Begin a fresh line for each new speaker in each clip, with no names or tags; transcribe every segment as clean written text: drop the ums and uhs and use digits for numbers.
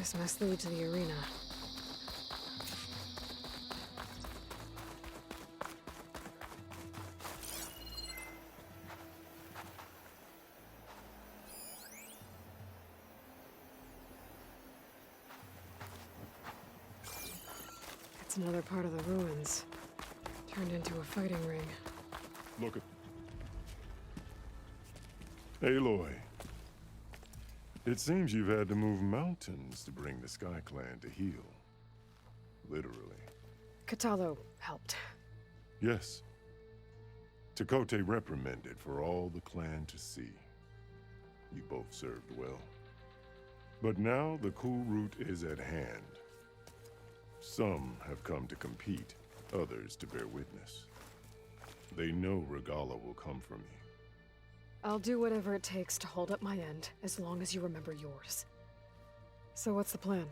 This must lead to the arena. It's another part of the ruins. Turned into a fighting ring.
Look at... Aloy. It seems you've had to move mountains to bring the Sky Clan to heel. Literally.
Katalo helped.
Yes. Tekote reprimanded for all the clan to see. You both served well. But now the Kulrut is at hand. Some have come to compete, others to bear witness. They know Regala will come for me.
I'll do whatever it takes to hold up my end, as long as you remember yours. So what's the plan?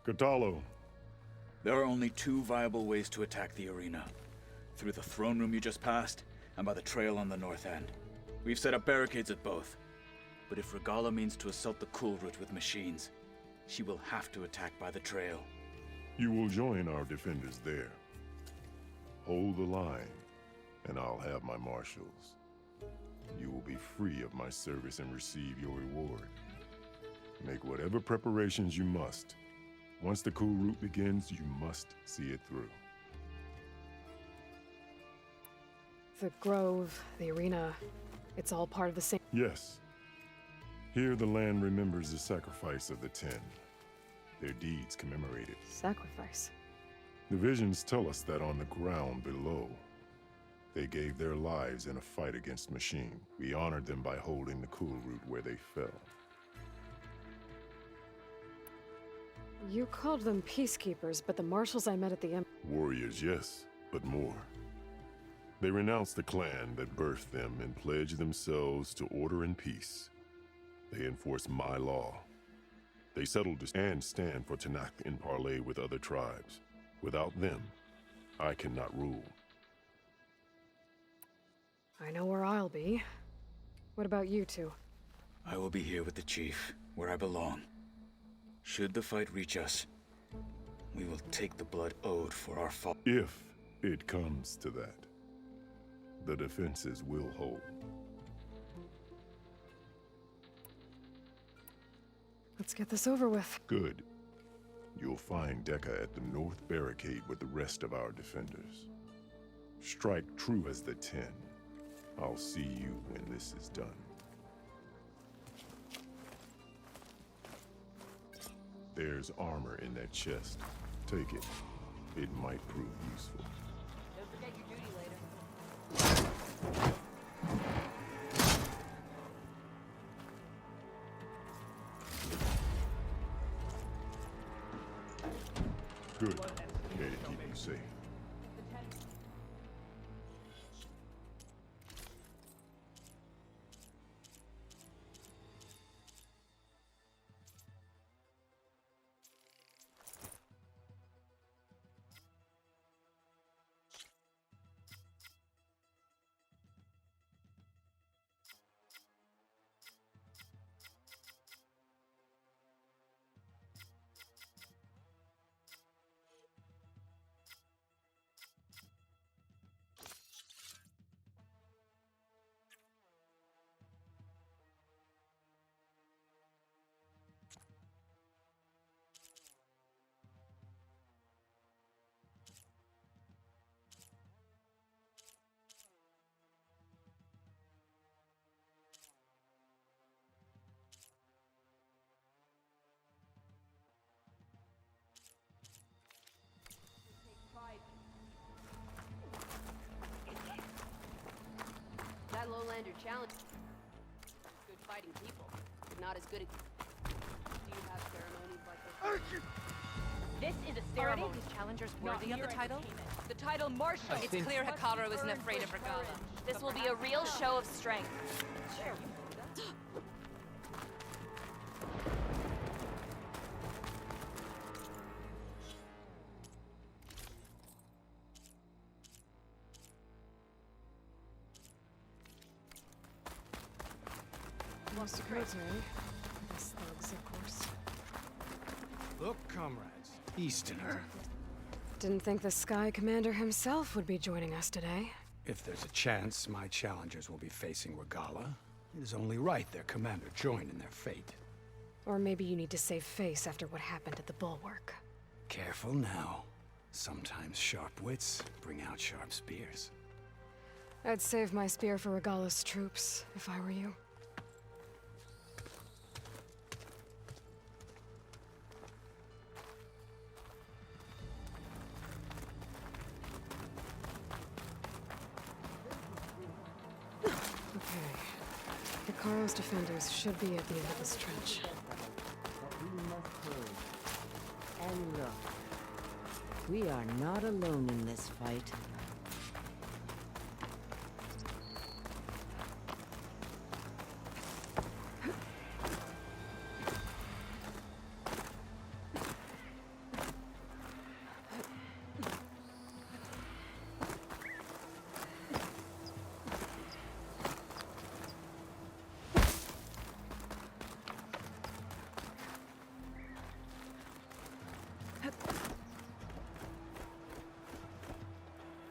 Katalo.
There are only two viable ways to attack the arena. Through the throne room you just passed, and by the trail on the north end. We've set up barricades at both. But if Regala means to assault the Kulrut with machines, she will have to attack by the trail.
You will join our defenders there. Hold the line, and I'll have my marshals. You will be free of my service and receive your reward. Make whatever preparations you must. Once the Kulrut begins, you must see it through.
The grove, the arena, it's all part of the same...
Yes. Here the land remembers the sacrifice of the Ten. Their deeds commemorated.
Sacrifice?
The visions tell us that on the ground below, they gave their lives in a fight against Machine. We honored them by holding the Kulrut where they fell.
You called them peacekeepers, but the marshals I met at the
Warriors, yes, but more. They renounced the clan that birthed them and pledged themselves to order and peace. They enforce my law. They settled and stand for Tanakh in parley with other tribes. Without them, I cannot rule.
I know where I'll be. What about you two?
I will be here with the chief, where I belong. Should the fight reach us, we will take the blood owed for our fault.
If it comes to that, the defenses will hold.
Let's get this over with.
Good. You'll find Dekka at the north barricade with the rest of our defenders. Strike true as the Ten. I'll see you when this is done. There's armor in that chest. Take it. It might prove useful.
Don't forget your duty later.
Good. May it keep you safe.
That lowlander challenge. Good fighting people, but not as good at. Do you have ceremonies like this?
This is a ceremony. Are these challengers worthy of the title?
The title Marshal.
It's clear Hikaru isn't afraid of Regala. This will be a real show of strength.
Most secretary. These thugs, of course.
Look, comrades, Easterner.
Didn't think the Sky Commander himself would be joining us today.
If there's a chance my challengers will be facing Regala, it is only right their commander join in their fate.
Or maybe you need to save face after what happened at the Bulwark.
Careful now. Sometimes sharp wits bring out sharp spears.
I'd save my spear for Regala's troops, if I were you. Okay. Hikaru's defenders should be at the end of this trench.
We must hurry. And look, we are not alone in this fight.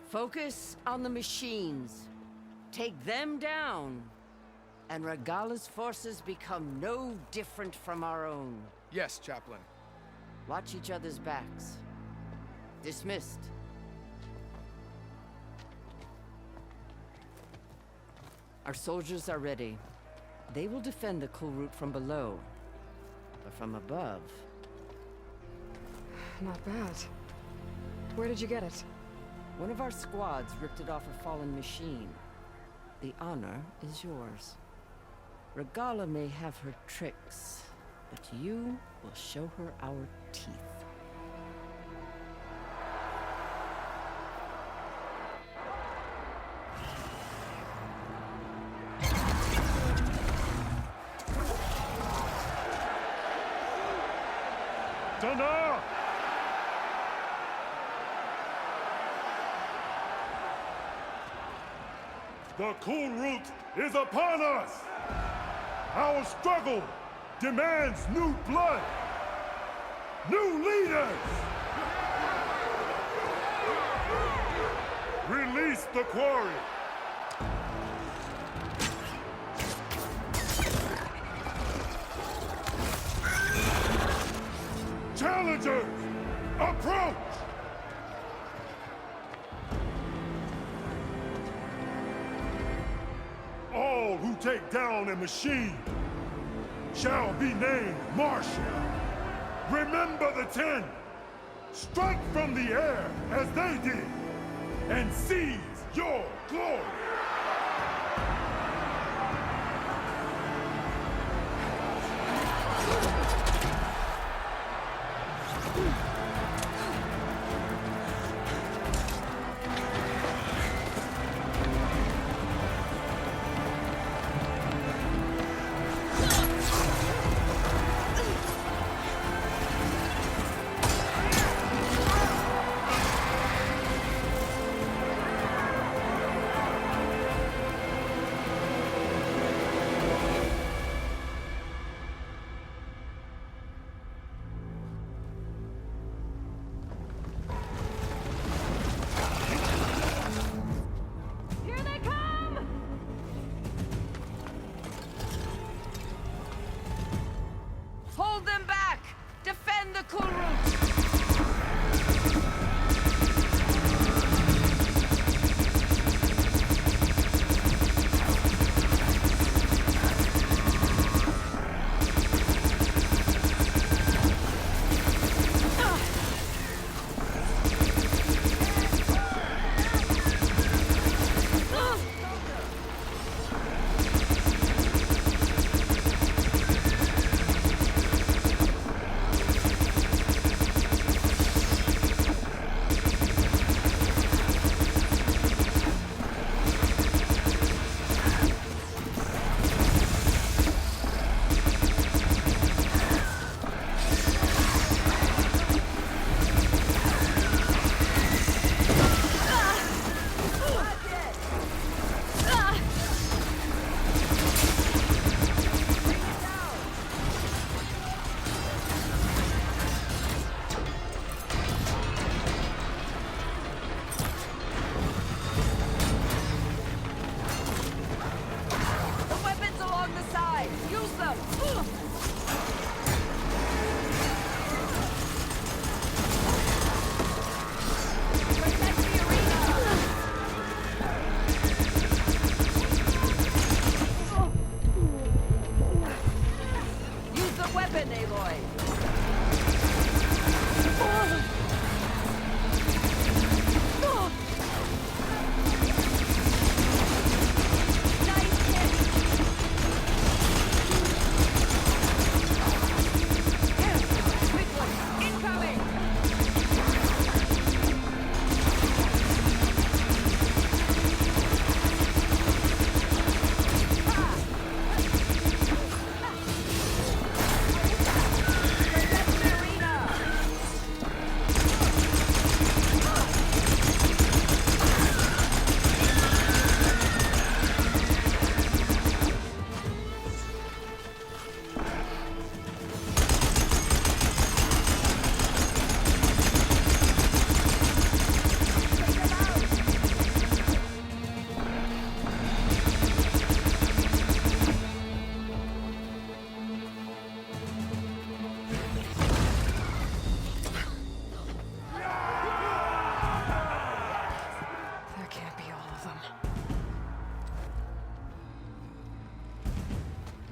Focus on the machines. Take them down. And Regala's forces become no different from our own.
Yes, Chaplain.
Watch each other's backs. Dismissed. Our soldiers are ready. They will defend the Kulrut from below. But from above...
Not bad. Where did you get it?
One of our squads ripped it off a fallen machine. The honor is yours. Regala may have her tricks, but you will show her our teeth.
Tana! The Kulrut is upon us! Our struggle demands new blood! New leaders! Release the quarry! Challengers, approach! All who take down a machine shall be named martial. Remember the 10. Strike from the air as they did, and seize your glory.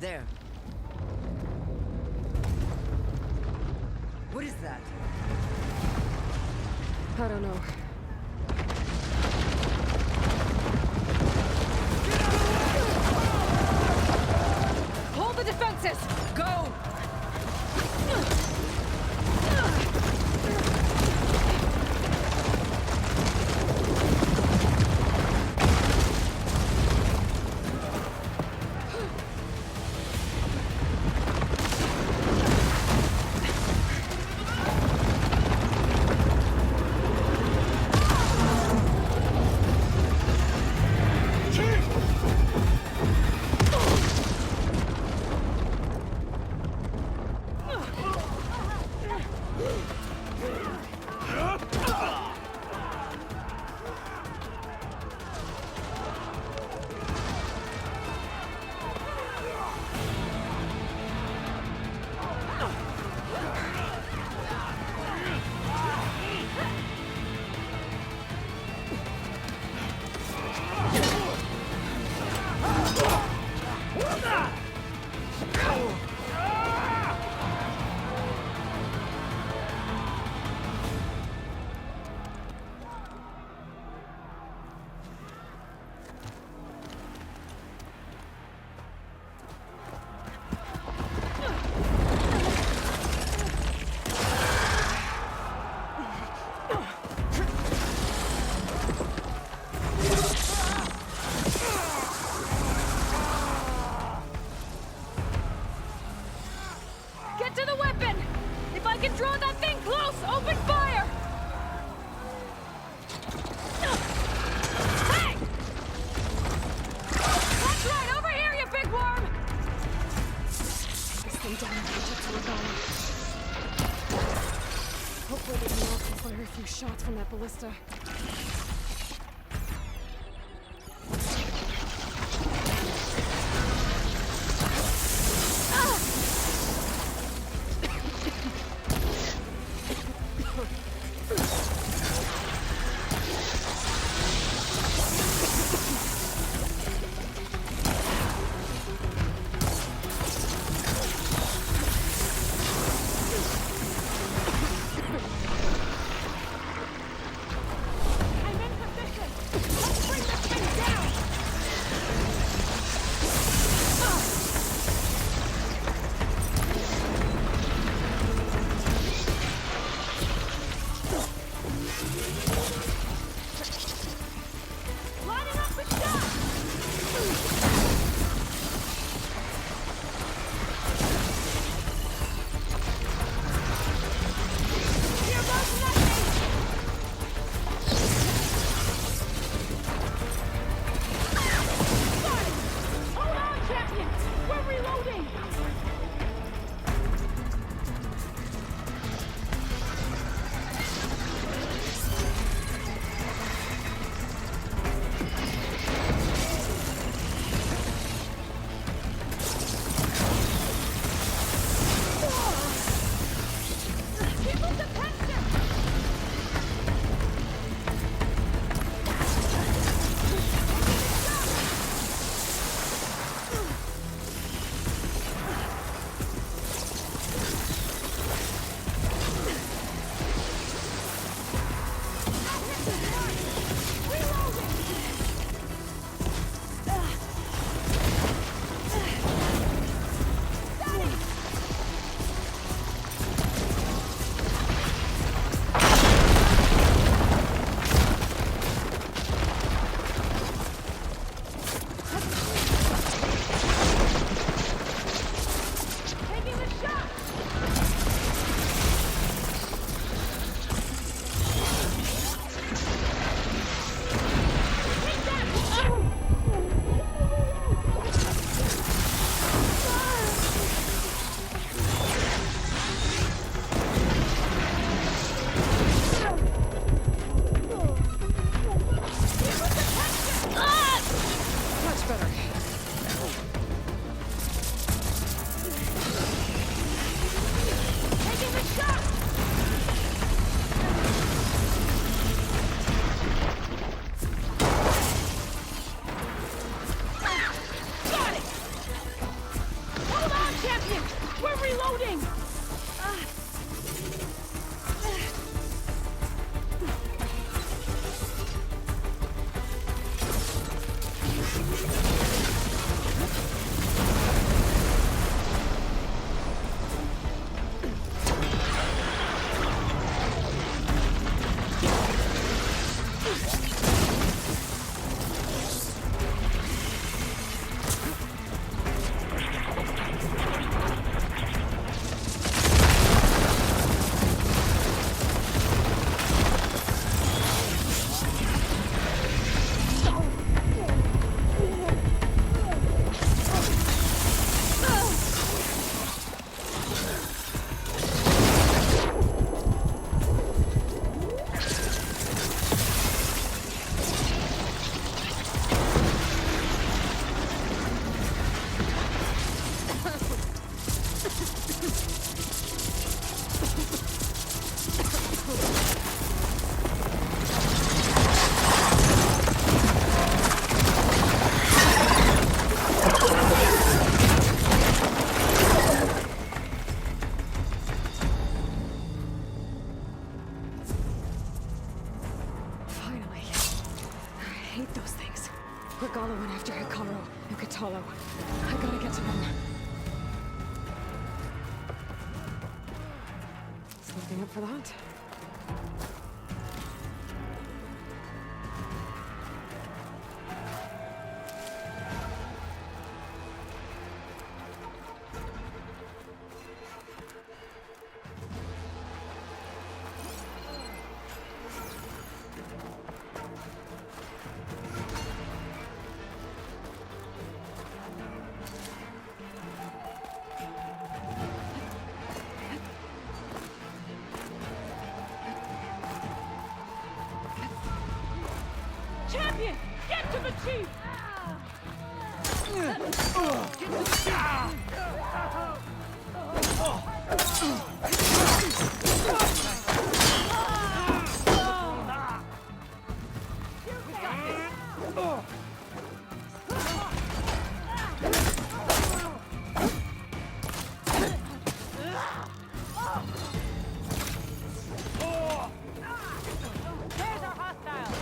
There. What is that?
I don't know. Hold the defenses!
Go!
Get to the weapon! If I can draw that thing close, open fire! Hey! That's right, over here, you big worm! This thing down and get to Regala. Hopefully they can also fire a few shots from that ballista.
Champion! We're reloading!
Regala went after Hikaru and Katalo. I gotta get to them. Looking up for that?
Champion! Get to the chief! There's our hostile!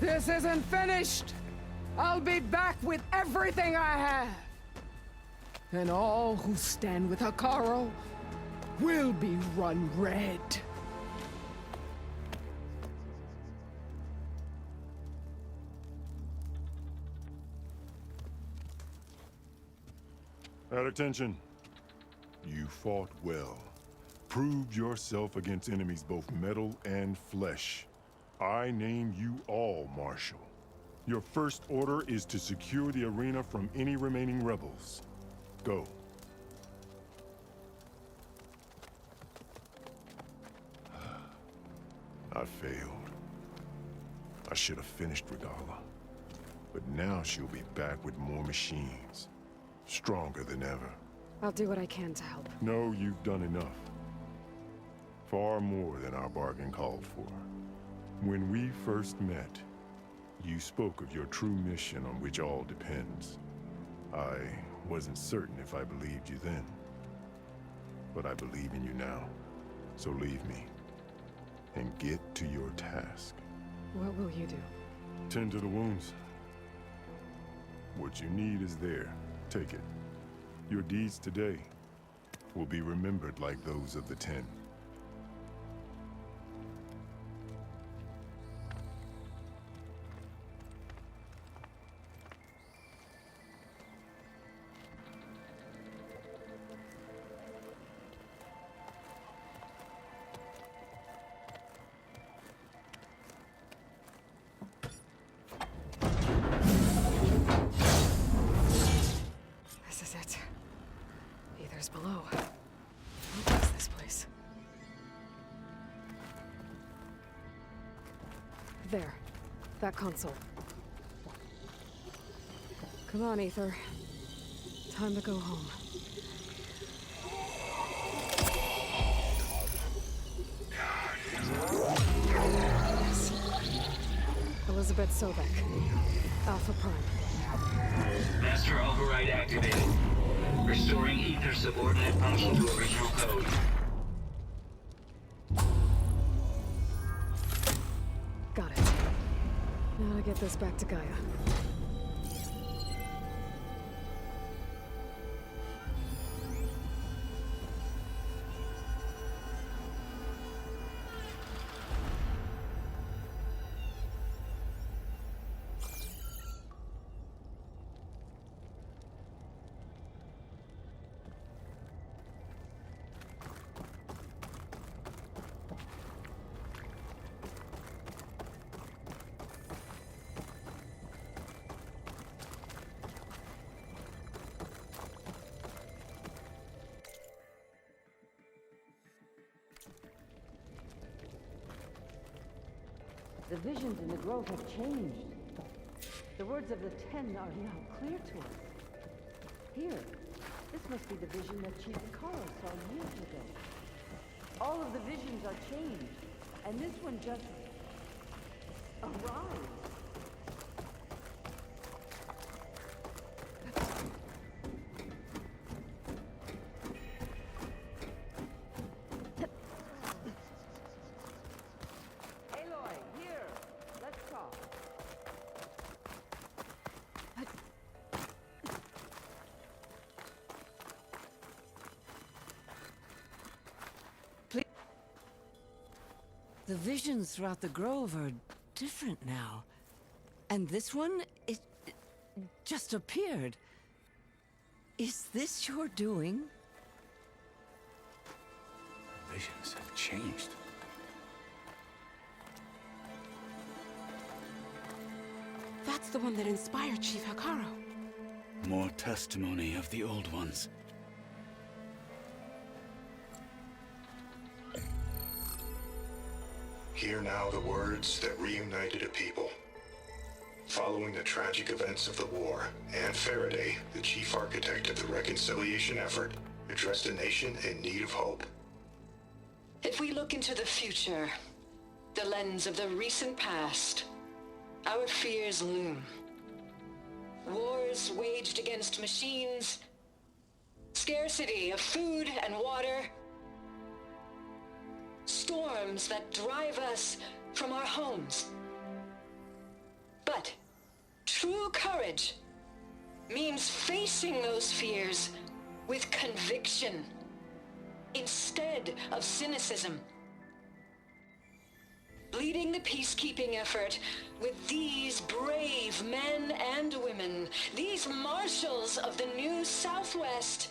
This isn't finished! I'll be back with everything I have! And all who stand with Hikaru will be run red.
At attention. You fought well. Proved yourself against enemies both metal and flesh. I name you all Marshal. Your first order is to secure the arena from any remaining rebels. Go. I failed. I should have finished Regala. But now she'll be back with more machines. Stronger than ever.
I'll do what I can to help.
No, you've done enough. Far more than our bargain called for. When we first met, you spoke of your true mission on which all depends. I wasn't certain if I believed you then. but I believe in you now. So leave me and get to your task.
What will you do?
Tend to the wounds. What you need is there. Take it. Your deeds today will be remembered like those of the 10.
This is it. Ether's below. What is this place? There. That console. Come on, Ether. Time to go home. Yes. Elizabeth Sobek. Alpha Prime.
Master override activated. Restoring ether subordinate function to original code.
Got it. Now to get this back to Gaia.
The visions in the grove have changed. The words of the 10 are now clear to us. Here, this must be the vision that Chief Caro saw years ago. All of the visions are changed, and this one just arrived. Aloy, here, let's talk. The visions throughout the grove are different now. And this one, it just appeared. Is this your doing?
Visions have changed.
That's the one that inspired Chief Hakaro.
More testimony of the old ones.
Hear now the words that reunited a people. Following the tragic events of the war, Anne Faraday, the chief architect of the reconciliation effort, addressed a nation in need of hope.
If we look into the future, the lens of the recent past, our fears loom. Wars waged against machines, scarcity of food and water, storms that drive us from our homes. But true courage means facing those fears with conviction instead of cynicism. Leading the peacekeeping effort with these brave men and women, these marshals of the new Southwest,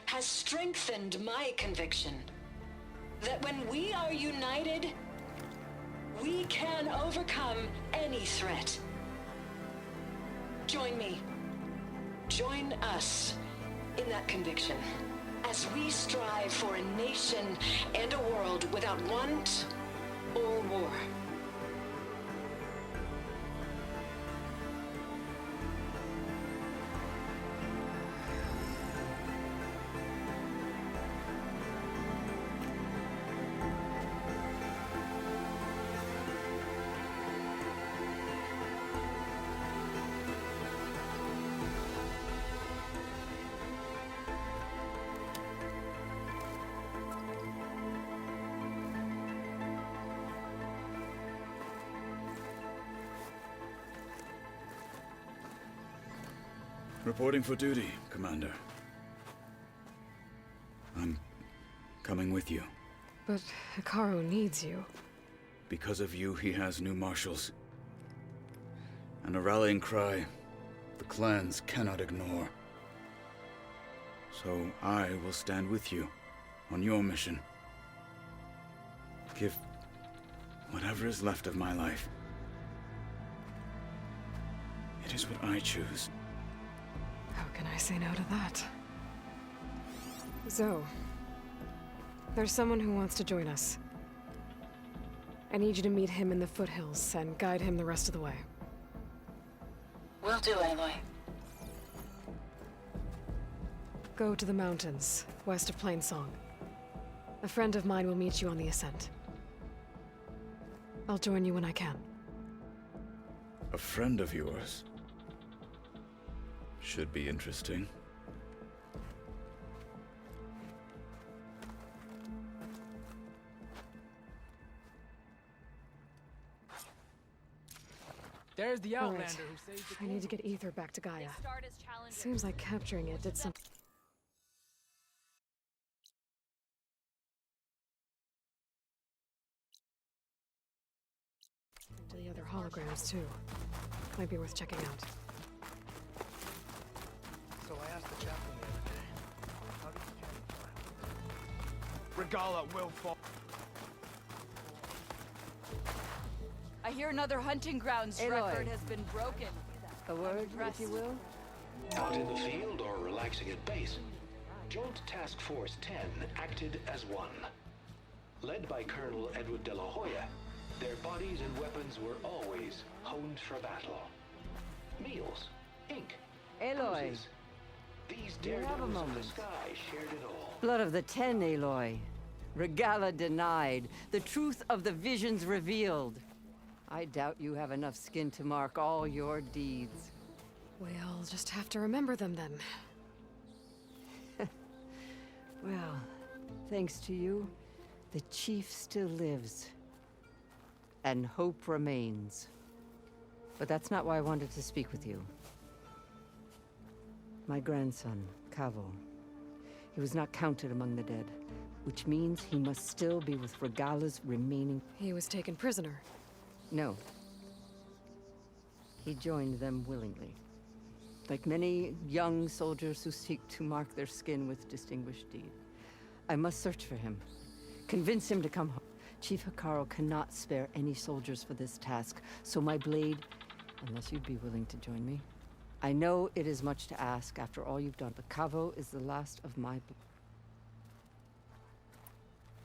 has strengthened my conviction that when we are united, we can overcome any threat. Join me. Join us in that conviction as we strive for a nation and a world without want or war.
Reporting for duty, Commander. I'm coming with you.
But Hikaru needs you.
Because of you, he has new marshals. And a rallying cry the clans cannot ignore. So I will stand with you on your mission. Give whatever is left of my life. It is what I choose.
How can I say no to that? Zoe, there's someone who wants to join us. I need you to meet him in the foothills and guide him the rest of the way.
Will do, Aloy.
Go to the mountains, west of Plainsong. A friend of mine will meet you on the ascent. I'll join you when I can.
A friend of yours? Should be interesting.
There's the
All
Outlander
right.
who saved the
I need to get Ether back to Gaia.
Start as challengers.
Seems like capturing it did some... To the other holograms, too. Might be worth checking out.
So I asked the chaplain the other day, how did the journey plan? Regala will fall.
I hear another hunting grounds
Aloy.
record has been broken.
A word, if you will?
Out in the field or relaxing at base, Joint Task Force 10 acted as one. Led by Colonel Edward de la Hoya, their bodies and weapons were always honed for battle. Meals, ink,
Aloy.
bruises. These
You have a
daredevils of the
moment.
sky shared it all.
Blood of the Ten, Aloy. Regala denied. The truth of the visions revealed. I doubt you have enough skin to mark all your deeds.
We'll just have to remember them then.
Well, thanks to you, the chief still lives. And hope remains. But that's not why I wanted to speak with you. My grandson, Kavo. He was not counted among the dead, which means he must still be with Regala's remaining...
He was taken prisoner.
No. He joined them willingly. Like many young soldiers who seek to mark their skin with distinguished deed. I must search for him. Convince him to come home. Chief Hikaru cannot spare any soldiers for this task, so my blade, unless you'd be willing to join me. I know it is much to ask after all you've done, but Kavo is the last of my...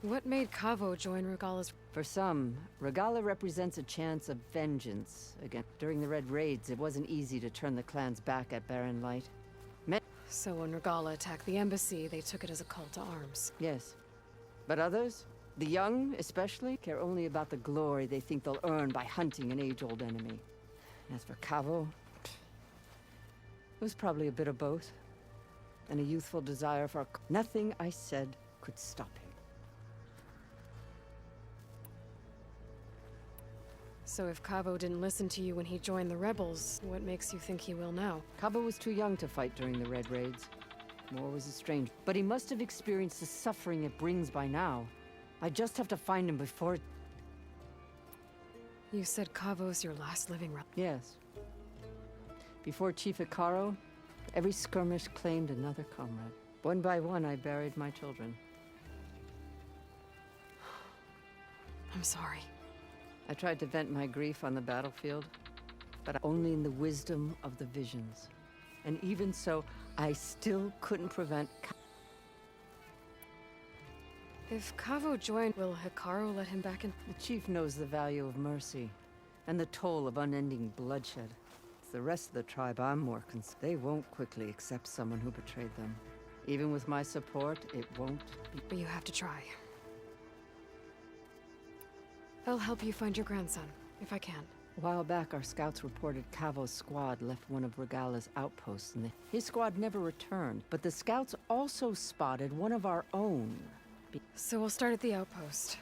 What made Kavo join Regala's...
For some, Regala represents a chance of vengeance. Again, during the Red Raids, it wasn't easy to turn the clans back at Barren Light.
So when Regala attacked the embassy, they took it as a call to arms.
Yes. But others, the young especially, care only about the glory they think they'll earn by hunting an age-old enemy. As for Kavo, it was probably a bit of both. And a youthful desire for... Nothing I said could stop him.
So if Kavo didn't listen to you when he joined the rebels, what makes you think he will now?
Kavo was too young to fight during the Red Raids. War was a strange... But he must have experienced the suffering it brings by now. I just have to find him before...
You said Kavo's your last living relative.
Yes. Before Chief Hikaru, every skirmish claimed another comrade. One by one, I buried my children.
I'm sorry.
I tried to vent my grief on the battlefield, but only in the wisdom of the visions. And even so, I still couldn't prevent...
If Kavo joined, will Hikaru let him back in?
The chief knows the value of mercy, and the toll of unending bloodshed. It's the rest of the tribe I'm more concerned. They won't quickly accept someone who betrayed them. Even with my support, it won't be...
But you have to try. I'll help you find your grandson, if I can.
A while back, our scouts reported Kavo's squad left one of Regala's outposts, and his squad never returned. But the scouts also spotted one of our own.
So we'll start at the outpost.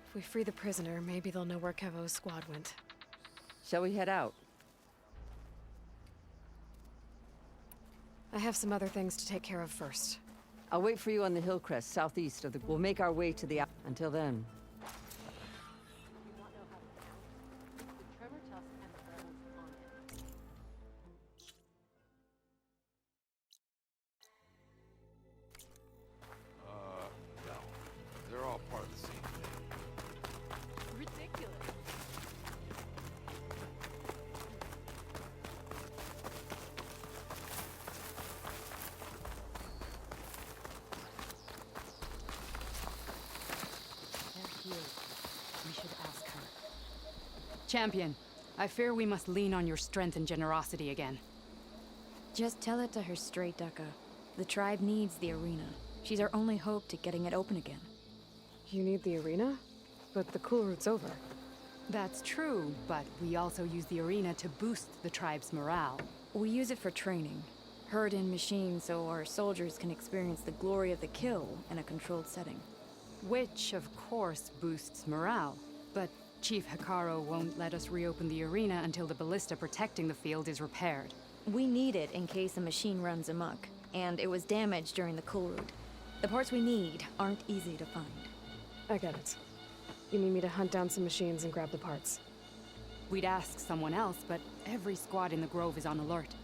If we free the prisoner, maybe they'll know where Kavo's squad went.
Shall we head out?
I have some other things to take care of first.
I'll wait for you on the hill crest, southeast of the... We'll make our way to the... Until then.
No. They're all part of the same thing.
Ridiculous.
They're here. We should ask her. Champion, I fear we must lean on your strength and generosity again.
Just tell it to her straight, Ducka. The tribe needs the arena. She's our only hope to getting it open again.
You need the arena? But the Kulrut's over.
That's true, but we also use the arena to boost the tribe's morale.
We use it for training. Herd in machines so our soldiers can experience the glory of the kill in a controlled setting.
Which, of course, boosts morale. But Chief Hikaru won't let us reopen the arena until the ballista protecting the field is repaired.
We need it in case a machine runs amok, and it was damaged during the Kulrut. The parts we need aren't easy to find.
I get it. You need me to hunt down some machines and grab the parts.
We'd ask someone else, but every squad in the Grove is on alert.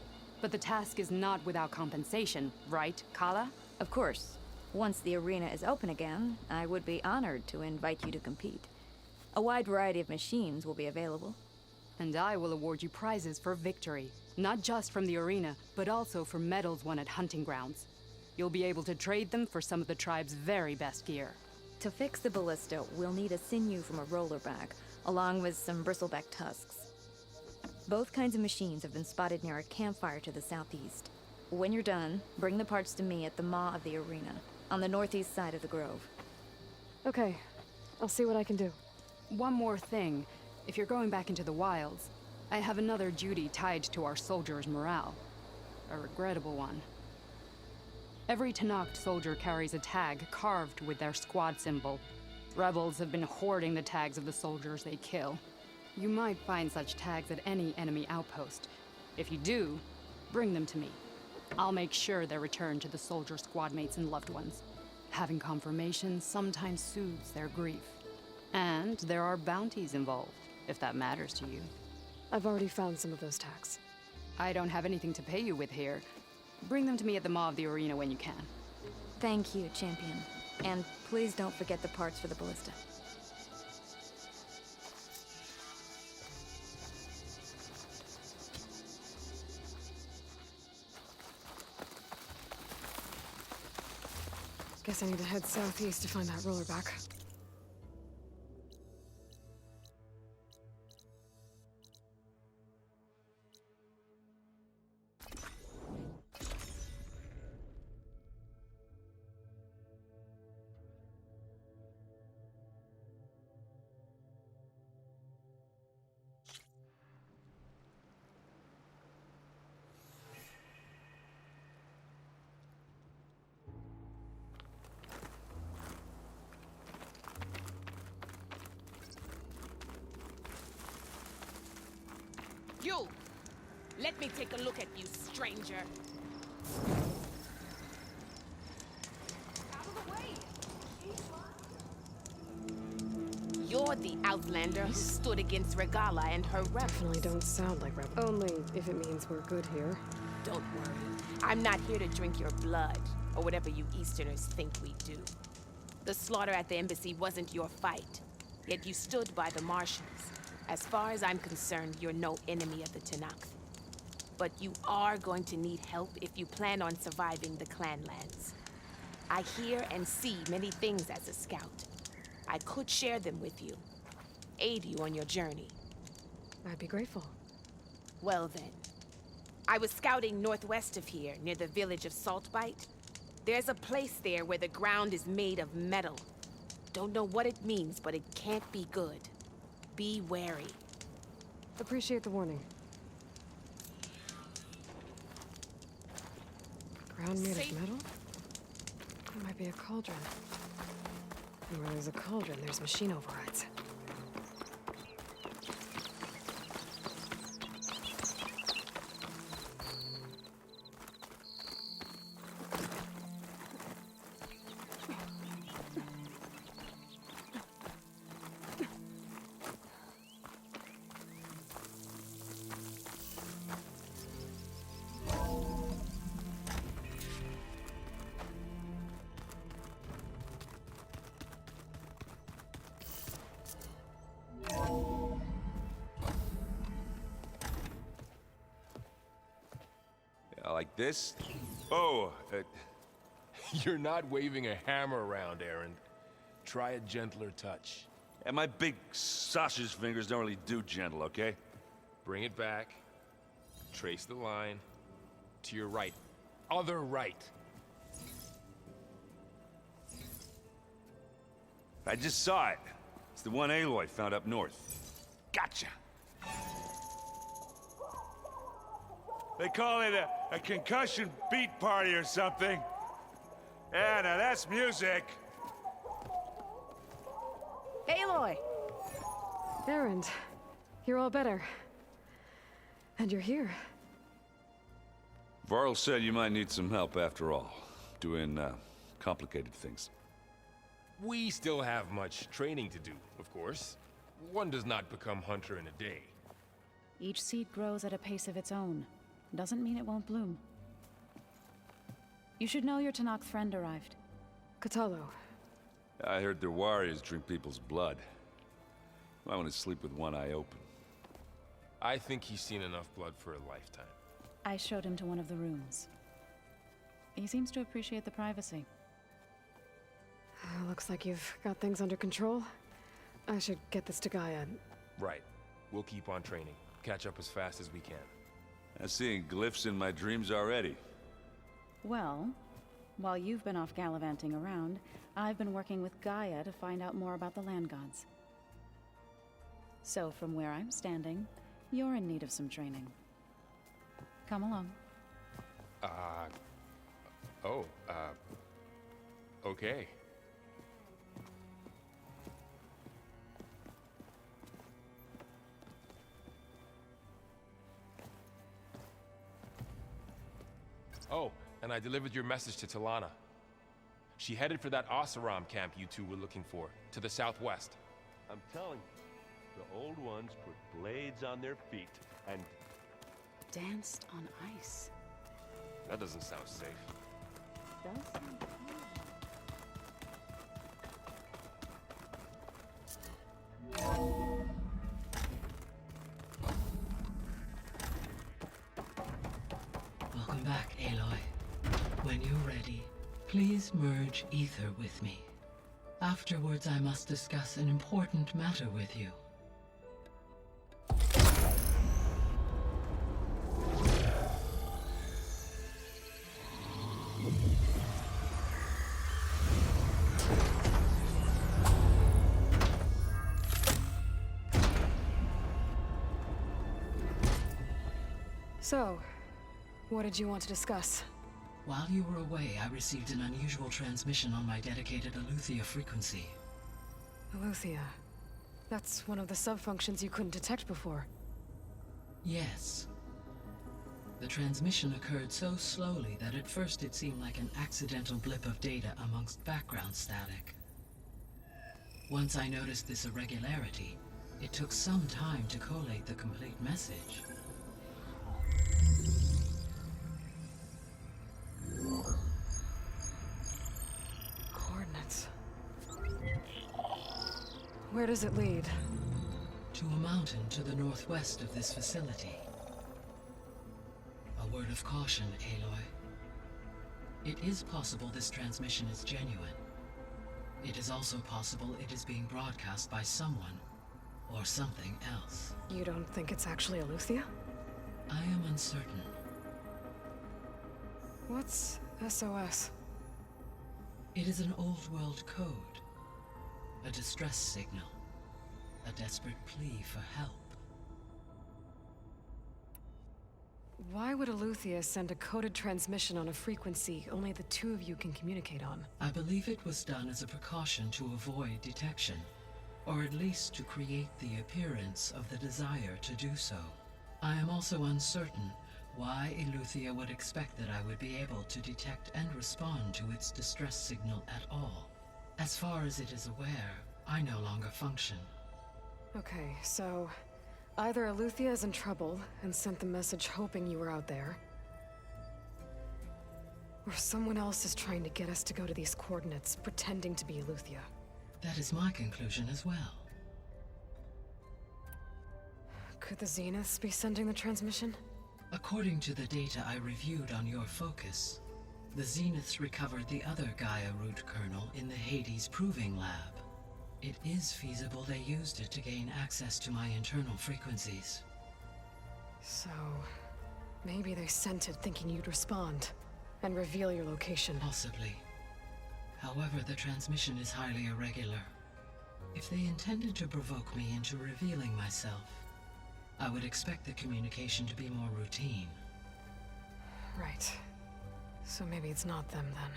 But the task is not without compensation, right, Kala?
Of course. Once the arena is open again, I would be honored to invite you to compete. A wide variety of machines will be available.
And I will award you prizes for victory. Not just from the arena, but also for medals won at hunting grounds. You'll be able to trade them for some of the tribe's very best gear.
To fix the ballista, we'll need a sinew from a rollerback, along with some bristleback tusks. Both kinds of machines have been spotted near a campfire to the southeast. When you're done, bring the parts to me at the maw of the arena, on the northeast side of the grove.
Okay, I'll see what I can do.
One more thing. If you're going back into the wilds, I have another duty tied to our soldiers' morale. A regrettable one. Every Tenakth soldier carries a tag carved with their squad symbol. Rebels have been hoarding the tags of the soldiers they kill. You might find such tags at any enemy outpost. If you do, bring them to me. I'll make sure they're returned to the soldier squad mates and loved ones. Having confirmation sometimes soothes their grief. And there are bounties involved, if that matters to you.
I've already found some of those tags.
I don't have anything to pay you with here. Bring them to me at the maw of the arena when you can.
Thank you, Champion. And please don't forget the parts for the ballista.
Guess I need to head southeast to find that rollerback.
You! Let me take a look at you, stranger. Out of the way! You're the outlander who stood against Regala and her rebels.
Definitely don't sound like rebels. Only if it means we're good here.
Don't worry. I'm not here to drink your blood, or whatever you Easterners think we do. The slaughter at the embassy wasn't your fight, yet you stood by the Martians. As far as I'm concerned, you're no enemy of the Tenakth. But you are going to need help if you plan on surviving the clanlands. I hear and see many things as a scout. I could share them with you, aid you on your journey.
I'd be grateful.
Well then, I was scouting northwest of here, near the village of Saltbite. There's a place there where the ground is made of metal. Don't know what it means, but it can't be good. Be wary.
Appreciate the warning. Ground made of metal? There might be a cauldron. And where there's a cauldron, there's machine overrides.
This? Oh,
You're not waving a hammer around, Aaron. Try a gentler touch.
and my big sausage fingers don't really do gentle, okay?
Bring it back. Trace the line. To your right. Other right.
I just saw it. It's the one Aloy found up north. Gotcha! They call it a concussion beat party or something. Yeah, now that's music.
Aloy!
Aaron, you're all better. And you're here.
Varl said you might need some help after all. Doing, complicated things.
We still have much training to do, of course. One does not become hunter in a day.
Each seed grows at a pace of its own. Doesn't mean it won't bloom. You should know your Tanakh friend arrived.
Katalo.
I heard their warriors drink people's blood. I want to sleep with one eye open.
I think he's seen enough blood for a lifetime.
I showed him to one of the rooms. He seems to appreciate the privacy.
Looks like you've got things under control. I should get this to Gaia.
Right. We'll keep on training. Catch up as fast as we can.
I'm seeing glyphs in my dreams already.
Well, while you've been off gallivanting around, I've been working with Gaia to find out more about the land gods. So from where I'm standing, you're in need of some training. Come along.
Okay. Oh, and I delivered your message to Talana. She headed for that Oseram camp you two were looking for, to the southwest.
I'm telling you, the old ones put blades on their feet and...
Danced on ice.
That doesn't sound safe.
Does sound
Welcome back, Aloy. When you're ready, please merge ether with me. Afterwards, I must discuss an important matter with you.
So, what did you want to discuss?
While you were away, I received an unusual transmission on my dedicated Aletheia frequency.
Aletheia. That's one of the sub-functions you couldn't detect before.
Yes. The transmission occurred so slowly that at first it seemed like an accidental blip of data amongst background static. Once I noticed this irregularity, it took some time to collate the complete message.
Coordinates. Where does it lead?
To a mountain to the northwest of this facility. A word of caution, Aloy. It is possible this transmission is genuine. It is also possible it is being broadcast by someone or something else.
You don't think it's actually Aletheia?
I am uncertain.
What's SOS?
It is an old world code. A distress signal. A desperate plea for help.
Why would Aletheia send a coded transmission on a frequency only the two of you can communicate on?
I believe it was done as a precaution to avoid detection, or at least to create the appearance of the desire to do so. I am also uncertain why Aletheia would expect that I would be able to detect and respond to its distress signal at all. As far as it is aware, I no longer function.
Okay, so either Aletheia is in trouble and sent the message hoping you were out there, or someone else is trying to get us to go to these coordinates, pretending to be Aletheia.
That is my conclusion as well.
Could the Zeniths be sending the transmission?
According to the data I reviewed on your focus, the Zeniths recovered the other Gaia root kernel in the Hades Proving Lab. It is feasible they used it to gain access to my internal frequencies.
So, maybe they sent it thinking you'd respond and reveal your location.
Possibly. However, the transmission is highly irregular. If they intended to provoke me into revealing myself, I would expect the communication to be more routine.
Right. So maybe it's not them then.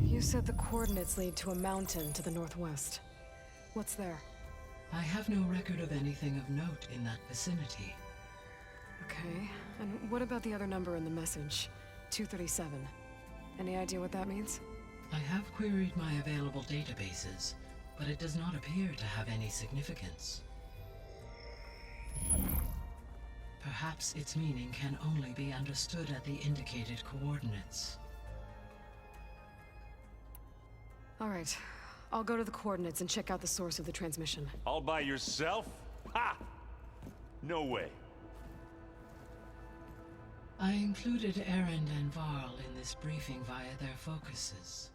You said the coordinates lead to a mountain to the northwest. What's there?
I have no record of anything of note in that vicinity.
Okay, and what about the other number in the message? 237. Any idea what that means?
I have queried my available databases, but it does not appear to have any significance. Perhaps its meaning can only be understood at the indicated coordinates.
All right, I'll go to the coordinates and check out the source of the transmission.
All by yourself? Ha! No way.
I included Erend and Varl in this briefing via their focuses.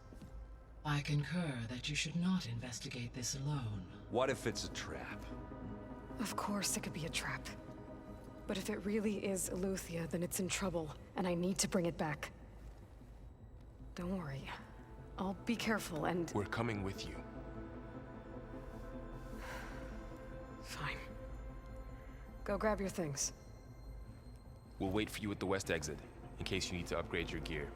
I concur that you should not investigate this alone.
What if it's a trap?
Of course it could be a trap. But if it really is Eleuthia, then it's in trouble, and I need to bring it back. Don't worry. I'll be careful and...
We're coming with you.
Fine. Go grab your things.
We'll wait for you at the west exit, in case you need to upgrade your gear.